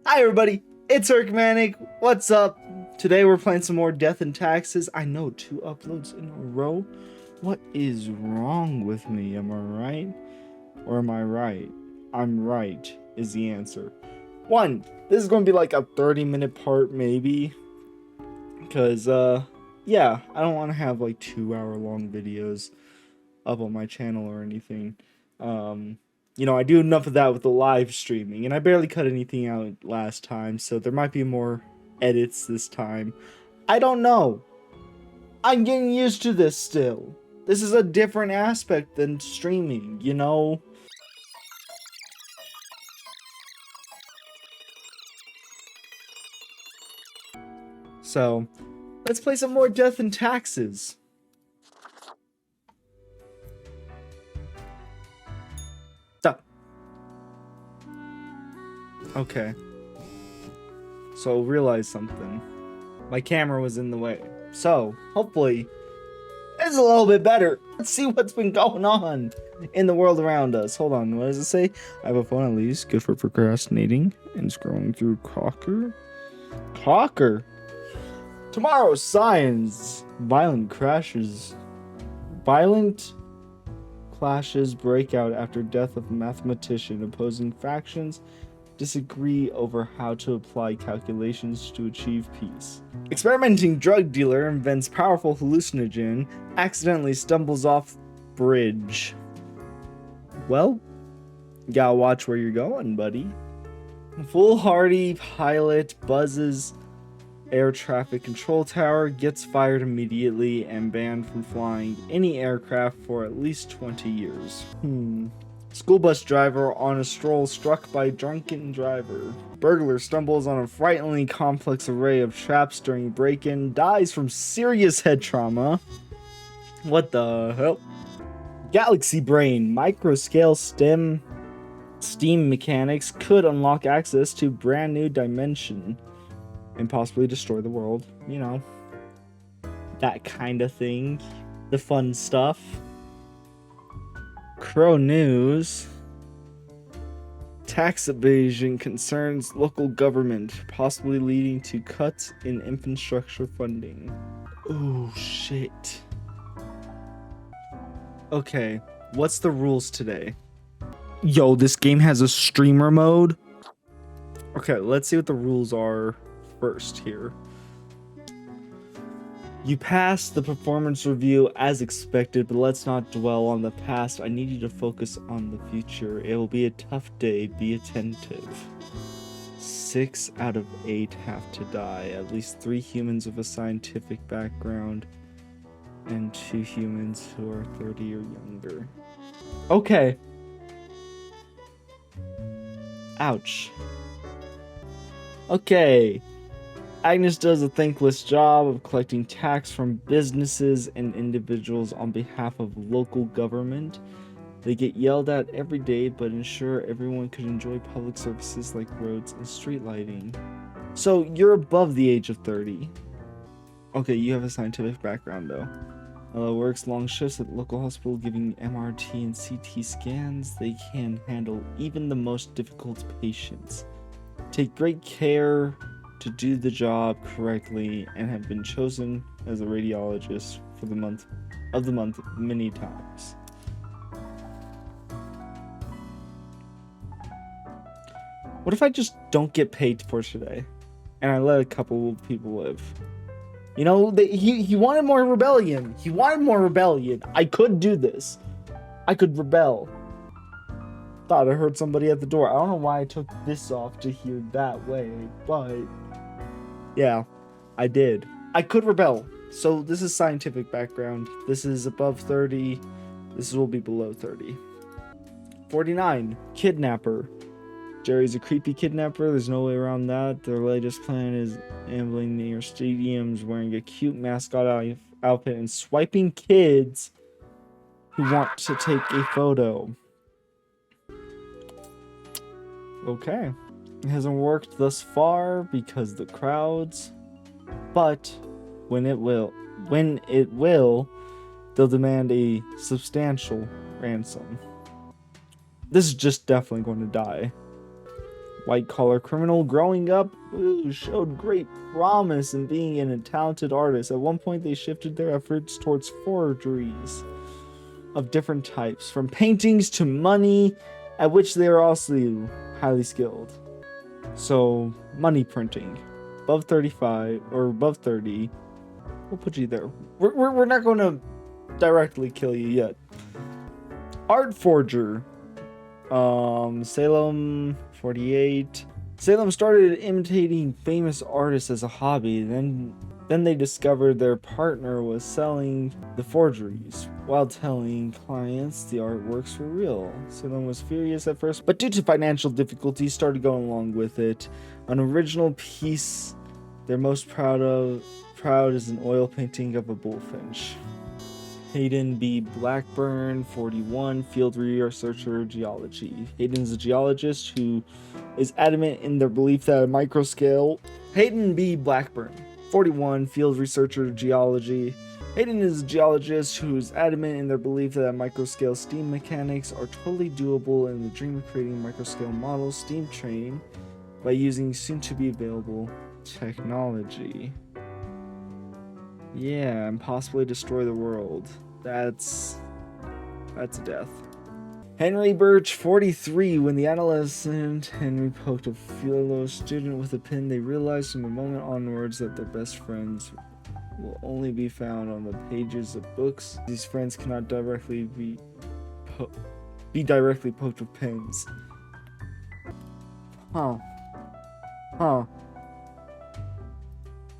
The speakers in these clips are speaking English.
Hi everybody, it's Herc. What's up? Today we're playing some more Death and Taxes. I know, 2 uploads in a row. What is wrong with me? Am I right? Or am I right? I'm right is the answer. This is going to be like a 30-minute part maybe. Because, yeah, I don't want to have like 2-hour-long videos up on my channel or anything. You know, I do enough of that with the live streaming, and I barely cut anything out last time, so there might be more edits this time. I don't know. I'm getting used to this still. This is a different aspect than streaming, you know? So, let's play some more Death and Taxes. Stop. Okay. So realize something. My camera was in the way. So, hopefully, it's a little bit better. Let's see what's been going on in the world around us. Hold on, what does it say? I have a phone at least, good for procrastinating and scrolling through Cocker. Tomorrow's science. Violent clashes break out after death of mathematician. Opposing factions disagree over how to apply calculations to achieve peace. Experimenting drug dealer invents powerful hallucinogen, accidentally stumbles off bridge. Well, you gotta watch where you're going, buddy. Foolhardy pilot buzzes air traffic control tower, gets fired immediately and banned from flying any aircraft for at least 20 years. School bus driver on a stroll struck by drunken driver. Burglar stumbles on a frighteningly complex array of traps during break-in, dies from serious head trauma. What the hell? Galaxy brain, microscale steam mechanics could unlock access to brand new dimension and possibly destroy the world. You know, that kind of thing. The fun stuff. Crow News. Tax evasion concerns local government, possibly leading to cuts in infrastructure funding. Oh shit. Okay, what's the rules today? Yo, this game has a streamer mode. Okay, let's see what the rules are first here. You passed the performance review as expected, but let's not dwell on the past. I need you to focus on the future. It will be a tough day. Be attentive. 6 out of 8 have to die. At least 3 humans with a scientific background and 2 humans who are 30 or younger. Okay. Ouch. Okay. Agnes does a thankless job of collecting tax from businesses and individuals on behalf of local government. They get yelled at every day, but ensure everyone could enjoy public services like roads and street lighting. So you're above the age of 30. Okay, you have a scientific background though. Works long shifts at the local hospital giving MRT and CT scans. They can handle even the most difficult patients. Take great care to do the job correctly and have been chosen as a radiologist for the month many times. What if I just don't get paid for today and I let a couple of people live? You know, he wanted more rebellion. He wanted more rebellion. I could do this. I could rebel. Thought I heard somebody at the door. I don't know why I took this off to hear that way, but yeah, I did. I could rebel. So this is scientific background. This is above 30. This will be below 30. 49. Kidnapper. Jerry's a creepy kidnapper. There's no way around that. Their latest plan is ambling near stadiums, wearing a cute mascot outfit and swiping kids who want to take a photo. Okay. It hasn't worked thus far because the crowds, but when it will, they'll demand a substantial ransom. This is just definitely going to die. white-collar criminal growing up who showed great promise in being a talented artist. At one point, they shifted their efforts towards forgeries of different types, from paintings to money, at which they are also highly skilled. So, money printing. Above 35, or above 30, we'll put you there. We're not going to directly kill you yet. Art forger. Salem 48. Salem started imitating famous artists as a hobby. Then they discovered their partner was selling the forgeries while telling clients the artworks were real. Salem was furious at first, but due to financial difficulties started going along with it. An original piece they're most proud is an oil painting of a bullfinch. Hayden B. Blackburn, 41, field researcher, geology. Hayden's a geologist who is adamant in their belief that a microscale. Hayden B. Blackburn, 41, field researcher, geology. Hayden is a geologist who is adamant in their belief that microscale steam mechanics are totally doable in the dream of creating microscale models steam train by using soon-to-be available technology. Yeah, and possibly destroy the world. That's a death. Henry Birch, 43. When the adolescent Henry poked a fellow student with a pin, they realized from the moment onwards that their best friends will only be found on the pages of books. These friends cannot directly be directly poked with pins. Huh.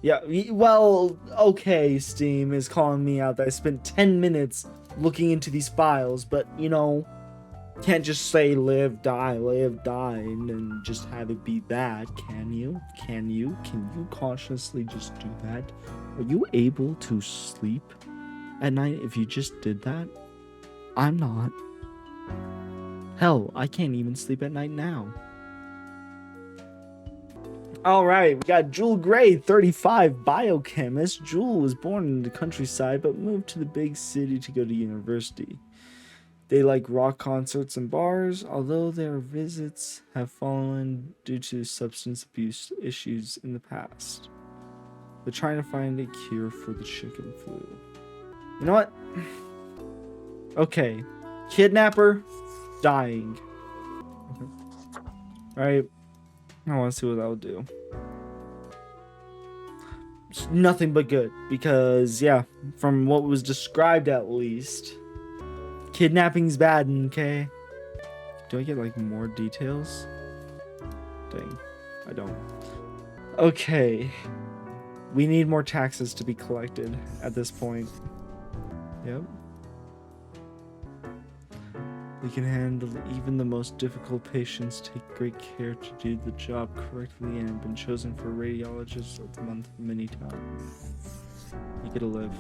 Yeah, well, okay, Steam is calling me out that I spent 10 minutes looking into these files, but, you know, can't just say live, die, and then just have it be that, can you? Can you consciously just do that? Are you able to sleep at night if you just did that? I'm not. Hell, I can't even sleep at night now. Alright, we got Jewel Gray, 35, biochemist. Jewel was born in the countryside but moved to the big city to go to university. They like rock concerts and bars, although their visits have fallen due to substance abuse issues in the past. They're trying to find a cure for the chicken flu. You know what? Okay. Kidnapper, dying. Alright. I want to see what that'll do. It's nothing but good, because, yeah, from what was described at least, kidnapping's bad, okay? Do I get, like, more details? Dang, I don't. Okay. We need more taxes to be collected at this point. Yep. We can handle even the most difficult patients, take great care to do the job correctly, and have been chosen for radiologist of the month many times. You get to live.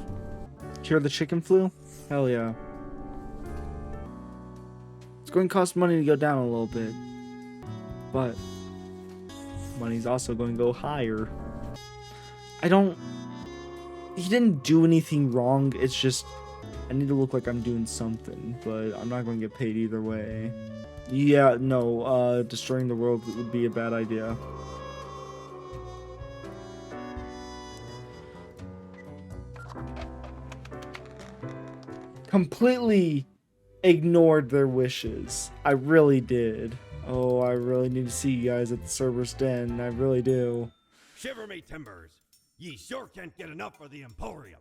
Cure the chicken flu? Hell yeah. It's going to cost money to go down a little bit, but money's also going to go higher. He didn't do anything wrong, it's just I need to look like I'm doing something, but I'm not going to get paid either way. Yeah, no, destroying the world would be a bad idea. Completely ignored their wishes. I really did. Oh, I really need to see you guys at the Cerberus Den. I really do. Shiver me timbers. Ye sure can't get enough of the Emporium.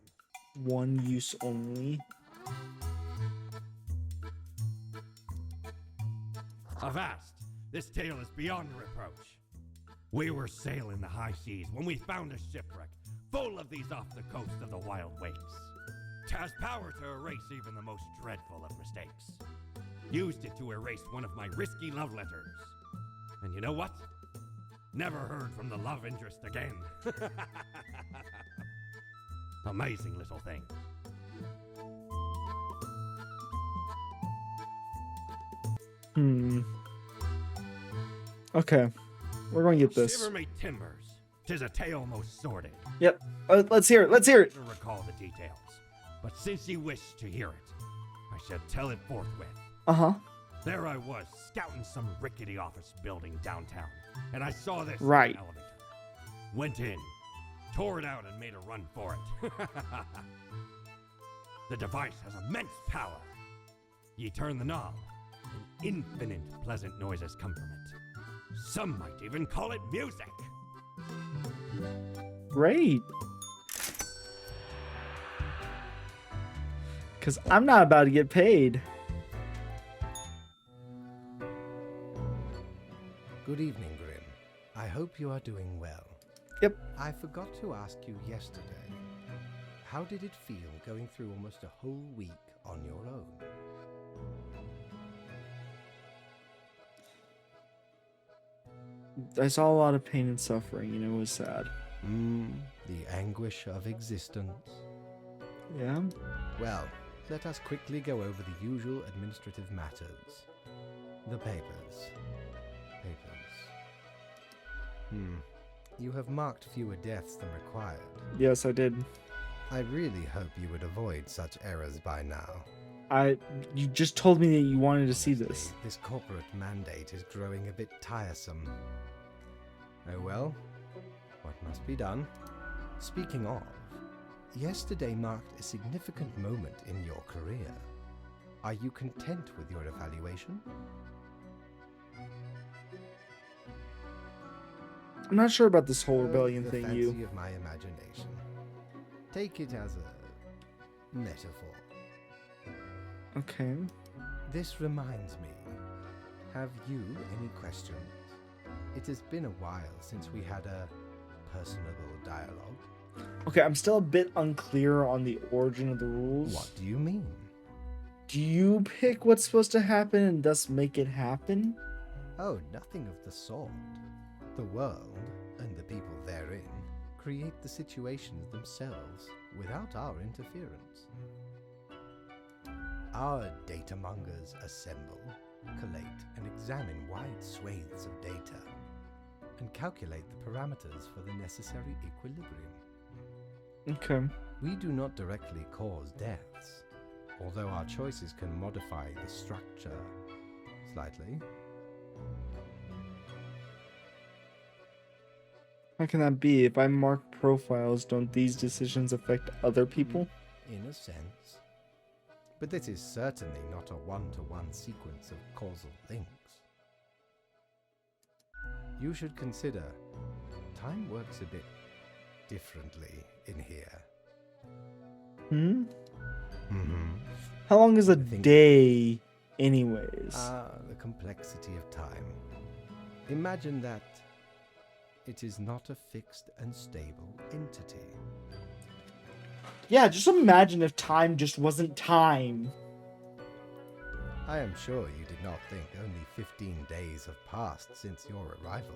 One use only. Avast! This tale is beyond reproach. We were sailing the high seas when we found a shipwreck full of these off the coast of the wild waves. 'Twas power to erase even the most dreadful of mistakes. Used it to erase one of my risky love letters. And you know what? Never heard from the love interest again. Amazing little thing. Okay. We're going to get this. Shiver me timbers. 'Tis a tale most sordid. Yep. Let's hear it. Let's hear it. I don't recall the details, but since ye wish to hear it, I shall tell it forthwith. Uh-huh. There I was, scouting some rickety office building downtown, and I saw this Right. elevator. Went in, tore it out, and made a run for it. The device has immense power. Ye turn the knob, and infinite pleasant noises come from it. Some might even call it music. Great. Because I'm not about to get paid. Good evening, Grim. I hope you are doing well. Yep. I forgot to ask you yesterday. How did it feel going through almost a whole week on your own? I saw a lot of pain and suffering, and it was sad. The anguish of existence. Yeah? Well, let us quickly go over the usual administrative matters. The papers. You have marked fewer deaths than required. Yes, I did. I really hope you would avoid such errors by now. You just told me that you wanted to see this. Honestly, this corporate mandate is growing a bit tiresome. Oh well, what must be done? Speaking of, yesterday marked a significant moment in your career. Are you content with your evaluation? I'm not sure about this whole rebellion The thing, fancy you. of my imagination. Take it as a metaphor. Okay. This reminds me. Have you any questions? It has been a while since we had a personable dialogue. Okay, I'm still a bit unclear on the origin of the rules. What do you mean? Do you pick what's supposed to happen and thus make it happen? Oh, nothing of the sort. The world, and the people therein, create the situations themselves without our interference. Our data mongers assemble, collate, and examine wide swathes of data, and calculate the parameters for the necessary equilibrium. Okay. We do not directly cause deaths, although our choices can modify the structure slightly. How can that be? If I mark profiles, don't these decisions affect other people? In a sense. But this is certainly not a one-to-one sequence of causal links. You should consider time works a bit differently in here. How long is a think- day, anyways? The complexity of time. Imagine that it is not a fixed and stable entity. Yeah, just imagine if time just wasn't time. I am sure you did not think only 15 days have passed since your arrival.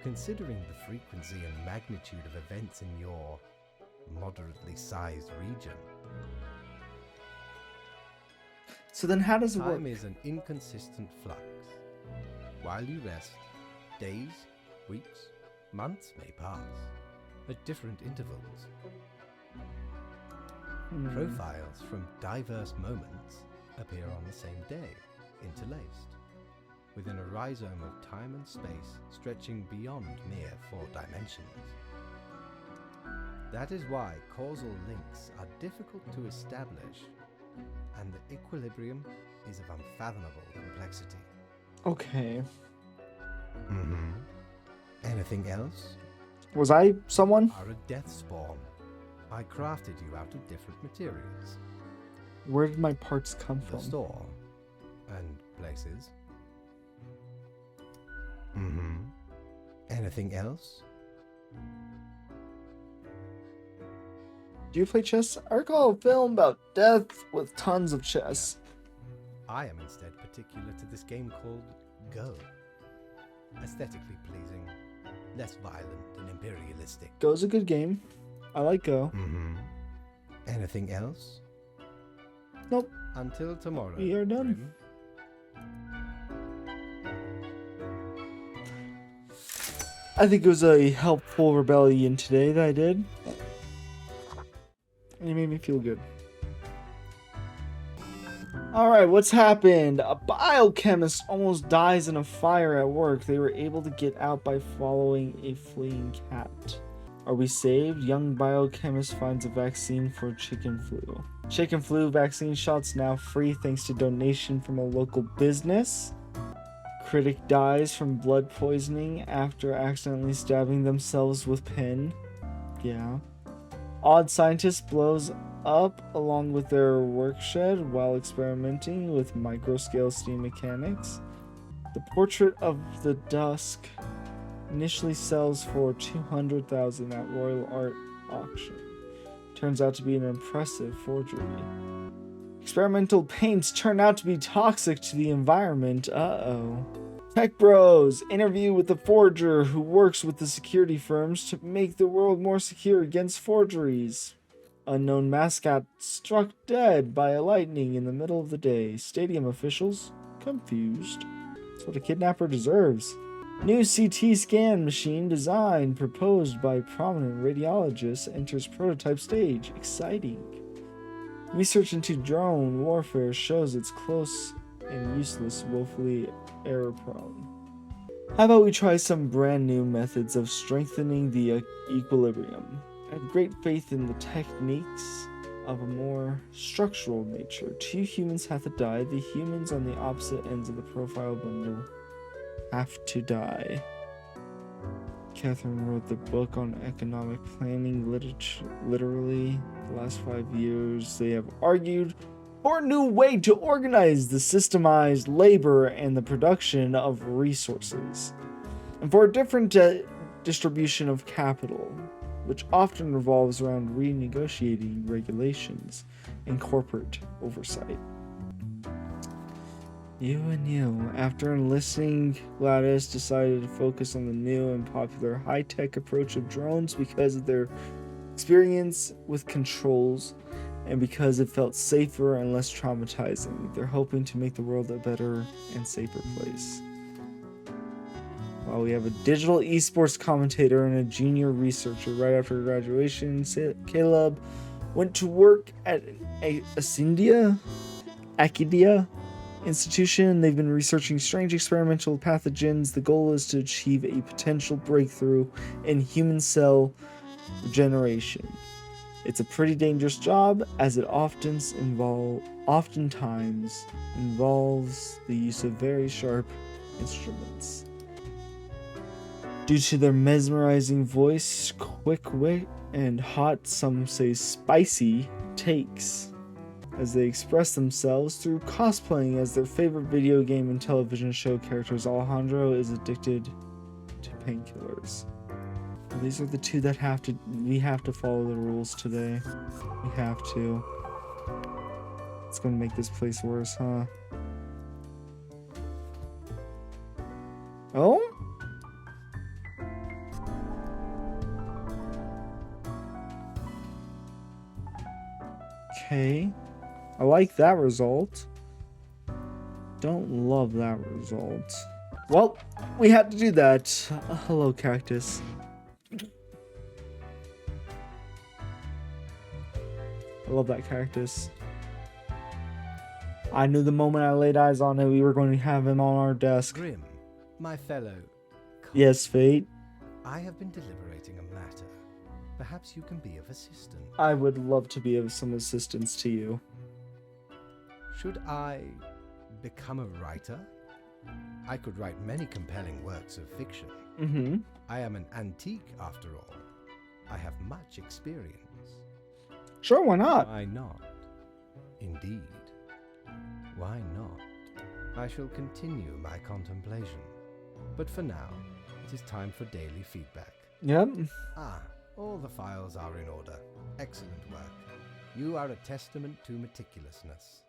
Considering the frequency and magnitude of events in your moderately sized region, So then how does it work? time is an inconsistent flux. While you rest, days, weeks, months may pass at different intervals. Profiles from diverse moments appear on the same day, interlaced, within a rhizome of time and space stretching beyond mere 4 dimensions. That is why causal links are difficult to establish, and the equilibrium is of unfathomable complexity. Okay. Anything else? Was I someone? Are a death spawn. I crafted you out of different materials. Where did my parts come The from? store. And places. Anything else? Do you play chess? I recall a film about death with tons of chess. I am instead particular to this game called Go. Aesthetically pleasing, less violent and imperialistic. Go's a good game. I like Go. Anything else? Nope. Until tomorrow. We are done. Grim. I think it was a helpful rebellion today that I did. And it made me feel good. Alright, what's happened? A biochemist almost dies in a fire at work. They were able to get out by following a fleeing cat. Are we saved? Young biochemist finds a vaccine for chicken flu. Chicken flu vaccine shots now free thanks to donation from a local business. Critic dies from blood poisoning after accidentally stabbing themselves with pen. Yeah. Odd scientist blows up along with their work shed while experimenting with microscale steam mechanics. The Portrait of the Dusk initially sells for $200,000 at Royal Art Auction. Turns out to be an impressive forgery. Experimental paints turn out to be toxic to the environment. Uh-oh. Tech Bros interview with the forger who works with the security firms to make the world more secure against forgeries. Unknown mascot struck dead by a lightning in the middle of the day. Stadium officials confused. That's what a kidnapper deserves. New CT scan machine design proposed by prominent radiologist enters prototype stage. Exciting. Research into drone warfare shows it's close and useless, woefully error prone. How about we try some brand new methods of strengthening the equilibrium? I have great faith in the techniques of a more structural nature. 2 humans have to die. The humans on the opposite ends of the profile bundle have to die. Catherine wrote the book on economic planning literally. The last 5 years they have argued for a new way to organize the systemized labor and the production of resources, and for a different distribution of capital, which often revolves around renegotiating regulations and corporate oversight. You and you. After enlisting, Gladys decided to focus on the new and popular high-tech approach of drones because of their experience with controls and because it felt safer and less traumatizing. They're hoping to make the world a better and safer place. Well, we have a digital esports commentator and a junior researcher. Right after graduation, Caleb went to work at Acadia Institution. They've been researching strange experimental pathogens. The goal is to achieve a potential breakthrough in human cell regeneration. It's a pretty dangerous job, as it oftentimes involves the use of very sharp instruments. Due to their mesmerizing voice, quick wit, and hot, some say spicy, takes, as they express themselves through cosplaying as their favorite video game and television show characters, Alejandro is addicted to painkillers. These are the 2 that we have to follow the rules today. We have to. It's gonna make this place worse, huh? Oh? Okay. I like that result. Don't love that result. Well, we had to do that. Hello, cactus. I love that cactus. I knew the moment I laid eyes on it, we were going to have him on our desk. Grim, my fellow. Yes, Fate. I have been deliberating a matter. Perhaps you can be of assistance. I would love to be of some assistance to you. Should I become a writer? I could write many compelling works of fiction. Mm-hmm. I am an antique, after all. I have much experience. Sure, why not? Why not? Indeed. Why not? I shall continue my contemplation. But for now, it is time for daily feedback. Yep. Ah, all the files are in order. Excellent work. You are a testament to meticulousness.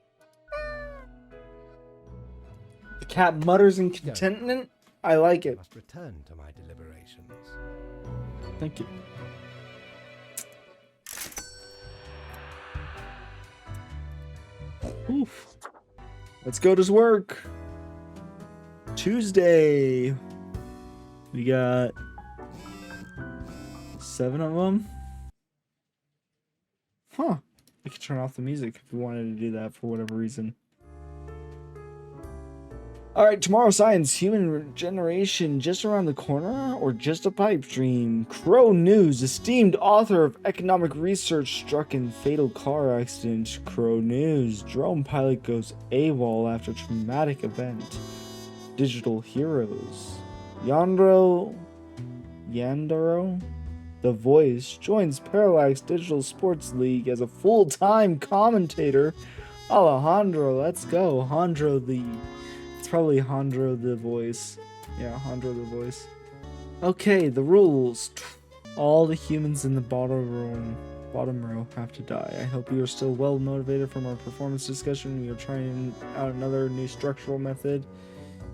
The cat mutters in contentment. I like I it. must return to my deliberations. Thank you. Oof. Let's go to work. Tuesday. We got 7 of them. Huh. We could turn off the music if we wanted to do that for whatever reason. Alright, tomorrow science, human regeneration just around the corner or just a pipe dream? Crow News, esteemed author of economic research struck in fatal car accident. Crow News, drone pilot goes AWOL after traumatic event. Digital heroes. Yandro, The Voice, joins Parallax Digital Sports League as a full-time commentator. Alejandro, let's go. It's probably Hondro the Voice. Yeah, Hondro the Voice. Okay, the rules. All the humans in the bottom row have to die. I hope you are still well motivated from our performance discussion. We are trying out another new structural method.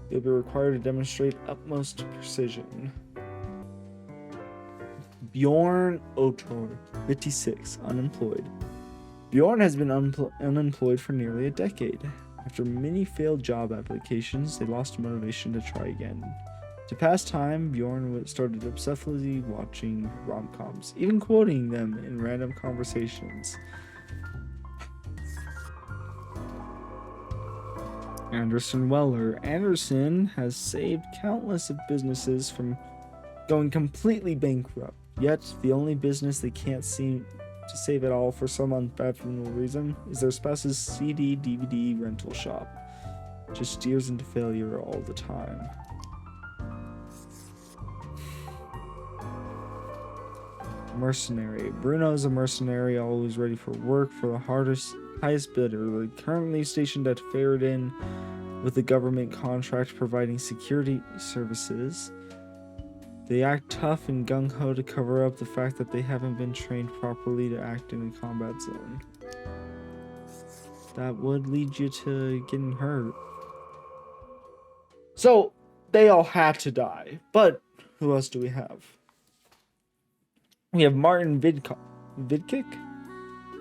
You'll be required to demonstrate utmost precision. Bjorn Otor, 56, unemployed. Bjorn has been unemployed for nearly a decade. After many failed job applications, they lost motivation to try again. To pass time, Bjorn started obsessively watching rom-coms, even quoting them in random conversations. Anderson Weller. Anderson has saved countless of businesses from going completely bankrupt. Yet, the only business they can't seem to save it all for some unfathomable reason is their spouse's CD/DVD rental shop. Just steers into failure all the time. Mercenary. Bruno's a mercenary, always ready for work for the highest bidder. Currently stationed at Ferrodin with a government contract providing security services. They act tough and gung-ho to cover up the fact that they haven't been trained properly to act in a combat zone. That would lead you to getting hurt. So, they all had to die. But, who else do we have? We have Martin Vidkick,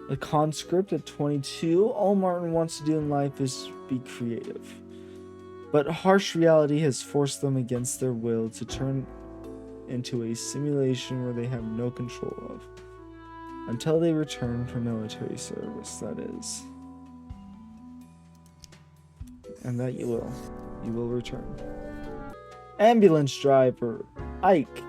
a conscript at 22. All Martin wants to do in life is be creative. But harsh reality has forced them against their will to turn into a simulation where they have no control of. Until they return from military service, that is. And that you will. You will return. Ambulance driver, Ike.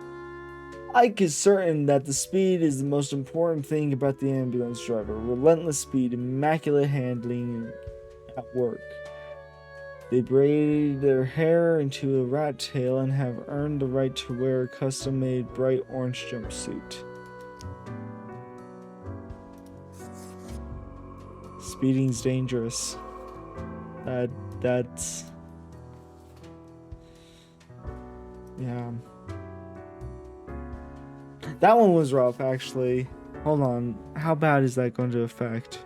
Ike is certain that the speed is the most important thing about the ambulance driver. Relentless speed, immaculate handling at work. They braid their hair into a rat tail and have earned the right to wear a custom-made bright orange jumpsuit. Speeding's dangerous. That's... Yeah. That one was rough, actually. Hold on. How bad is that going to affect?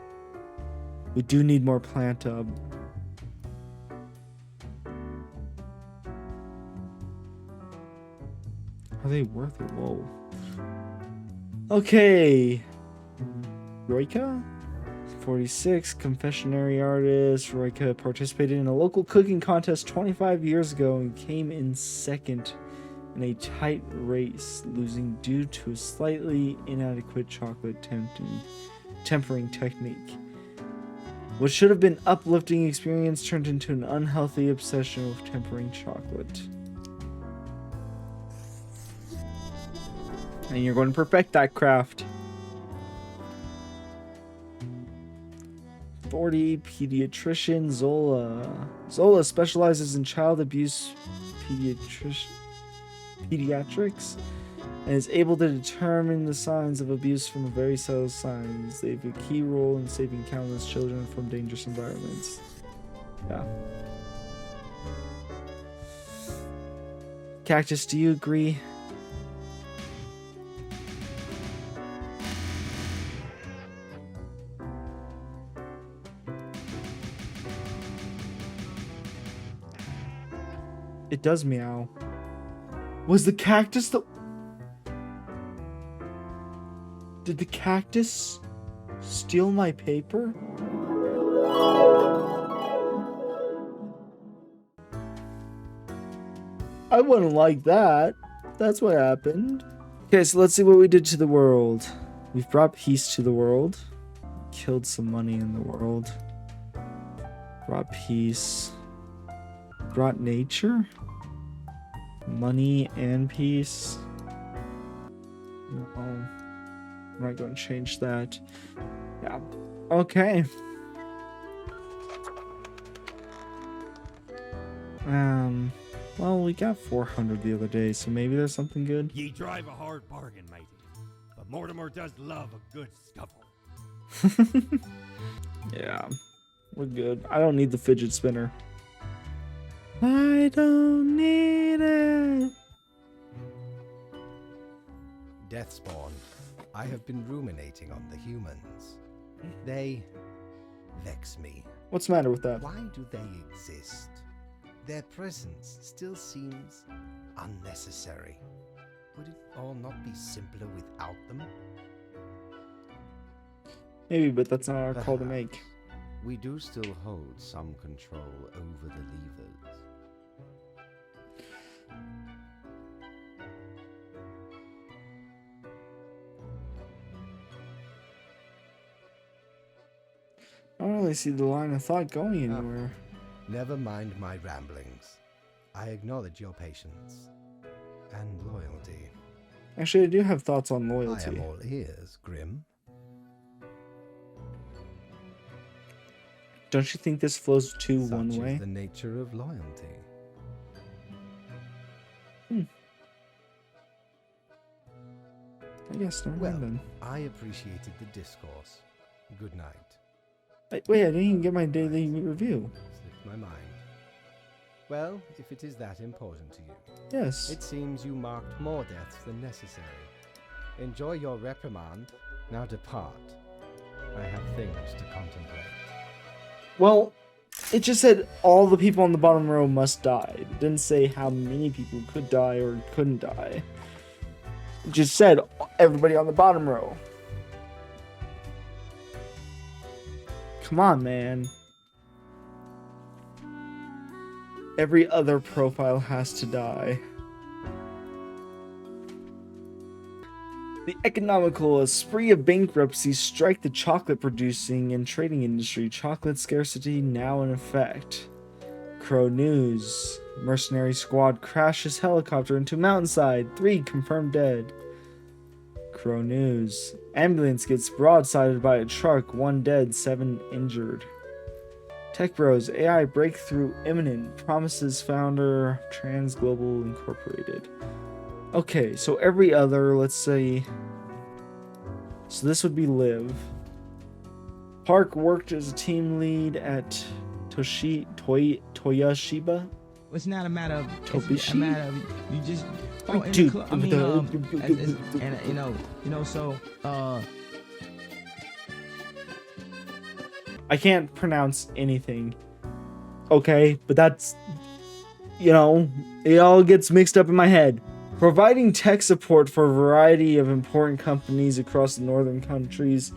We do need more plant up. Are they worth it? Whoa. Okay. Roika? 46, confectionery artist. Roika participated in a local cooking contest 25 years ago and came in second in a tight race, losing due to a slightly inadequate chocolate tempering technique. What should have been uplifting experience turned into an unhealthy obsession with tempering chocolate. And you're going to perfect that craft. 40, pediatrician Zola. Zola specializes in child abuse pediatrics and is able to determine the signs of abuse from very subtle signs. They have a key role in saving countless children from dangerous environments. Yeah. Cactus, do you agree? It does meow. Was the cactus the... Did the cactus steal my paper? I wouldn't like that. That's what happened. Okay, so let's see what we did to the world. We've brought peace to the world. Killed some money in the world. Brought peace. brought nature, money, and peace. No, I'm not going to change that. Yeah. Okay. Well, we got 400 the other day, so maybe there's something good. Ye drive a hard bargain, matey, but Mortimer does love a good scuffle. Yeah, we're good. I don't need the fidget spinner. I don't need it. Deathspawn, I have been ruminating on the humans. They vex me. What's the matter with that? Why do they exist? Their presence still seems unnecessary. Would it all not be simpler without them? Maybe, but that's not our call to make. We do still hold some control over the levers. I don't really see the line of thought going anywhere. Never mind my ramblings. I acknowledge your patience and loyalty. Actually, I do have thoughts on I loyalty. am all ears, Grim. Don't you think this flows to one Such way? is the nature of loyalty. I guess never Well, mind then. I appreciated the discourse. Good night. Wait, I didn't even get my daily review. Slipped my mind. Well, if it is that important to you, Yes. it seems you marked more deaths than necessary. Enjoy your reprimand. Now depart. I have things to contemplate. Well, it just said all the people on the bottom row must die. It didn't say how many people could die or couldn't die. It just said everybody on the bottom row. Come on, man. Every other profile has to die. The economical spree of bankruptcies strike the chocolate producing and trading industry. Chocolate scarcity now in effect. Crow News. Mercenary squad crashes helicopter into mountainside. 3 confirmed dead. Crow News. Ambulance gets broadsided by a truck. 1 dead, 7 injured. Tech Bros. AI breakthrough imminent. Promises founder Trans Global Incorporated. Okay, so every other, let's say... So this would be Liv. Park worked as a team lead at Toyashiba. It's not a matter of Tobishi? it's a matter of you just in the Dude, club. I mean, and so I can't pronounce anything. Okay, but that's, it all gets mixed up in my head. Providing tech support for a variety of important companies across the northern countries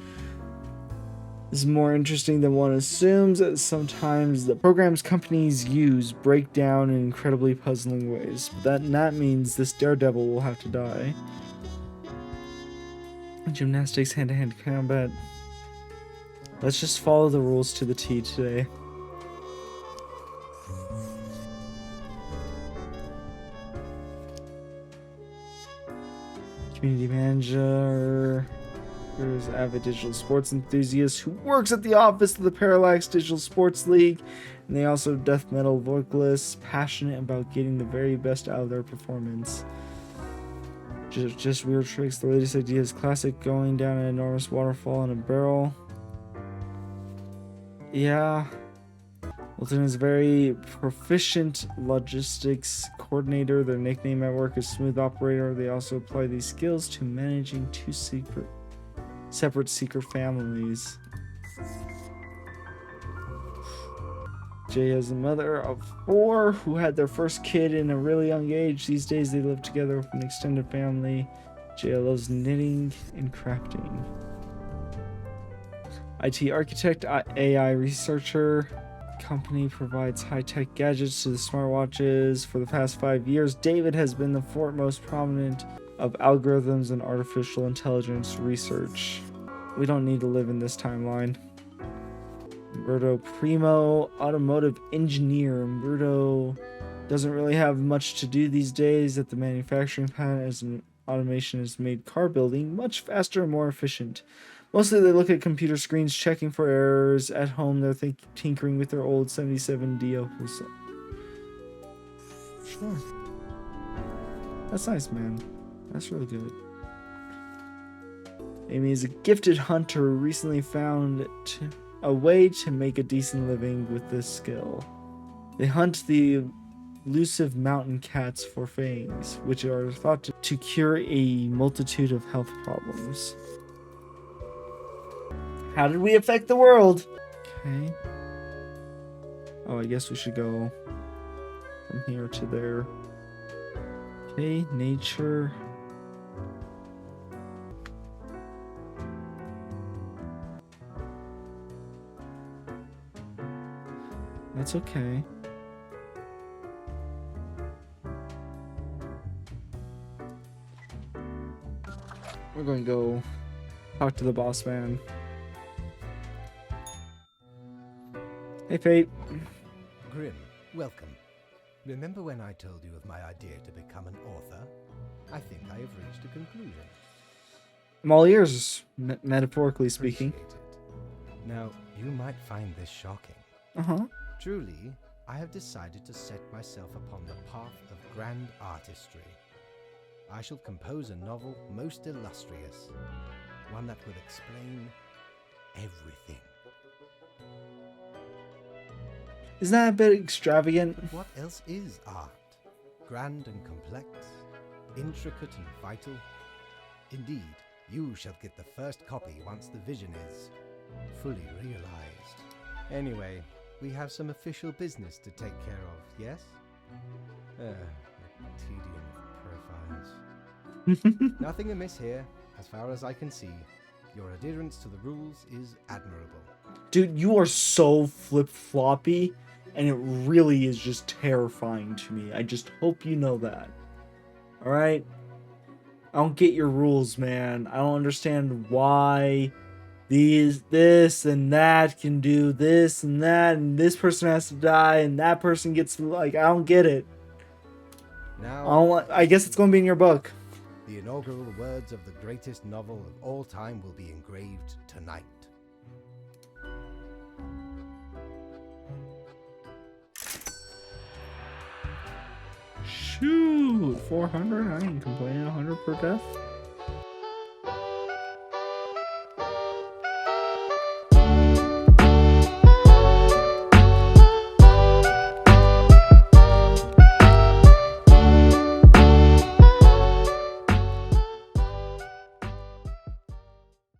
is more interesting than one assumes, as sometimes the programs companies use break down in incredibly puzzling ways. But that means this daredevil will have to die. Gymnastics, hand-to-hand combat. Let's just follow the rules to the T today. Community manager. There's avid digital sports enthusiast who works at the office of the Parallax Digital Sports League. And they also have death metal vocalists, passionate about getting the very best out of their performance. Just weird tricks. The latest idea is classic, going down an enormous waterfall in a barrel. Yeah. Wilton is a very proficient logistics coordinator. Their nickname at work is Smooth Operator. They also apply these skills to managing 2 separate secret families. Jay has a mother of 4 who had their first kid in a really young age. These days they live together with an extended family. Jay loves knitting and crafting. IT architect, AI researcher. Company provides high-tech gadgets to the smartwatches. For the past 5 years, David has been the foremost prominent of algorithms and artificial intelligence research. We don't need to live in this timeline. Umberto Primo, automotive engineer. Umberto doesn't really have much to do these days at the manufacturing plant, as automation has made car building much faster and more efficient. Mostly they look at computer screens checking for errors. At home they're tinkering with their old 77 Dio. Sure. That's nice, man. That's really good. Amy is a gifted hunter who recently found a way to make a decent living with this skill. They hunt the elusive mountain cats for fangs, which are thought to cure a multitude of health problems. How did we affect the world? Okay. Oh, I guess we should go from here to there. Okay, nature. That's okay. We're going to go talk to the boss man. Hey, Fate. Grim, welcome. Remember when I told you of my idea to become an author? I think I have reached a conclusion. I'm all ears, metaphorically speaking. Appreciate it. Now, you might find this shocking. Uh-huh. Truly, I have decided to set myself upon the path of grand artistry. I shall compose a novel most illustrious, one that will explain everything. Isn't that a bit extravagant? What else is art? Grand and complex, intricate and vital. Indeed, you shall get the first copy once the vision is fully realized. Anyway, we have some official business to take care of, yes? The tedium of profiles. Nothing amiss here, as far as I can see. Your adherence to the rules is admirable. Dude, you are so flip-floppy, and it really is just terrifying to me. I just hope you know that. Alright? I don't get your rules, man. I don't understand why this and that can do this and that, and this person has to die, and that person gets to, like, I don't get it. Now, I guess it's going to be in your book. the inaugural words of the greatest novel of all time will be engraved tonight. Shoot, 400? I ain't complaining. 100 per death.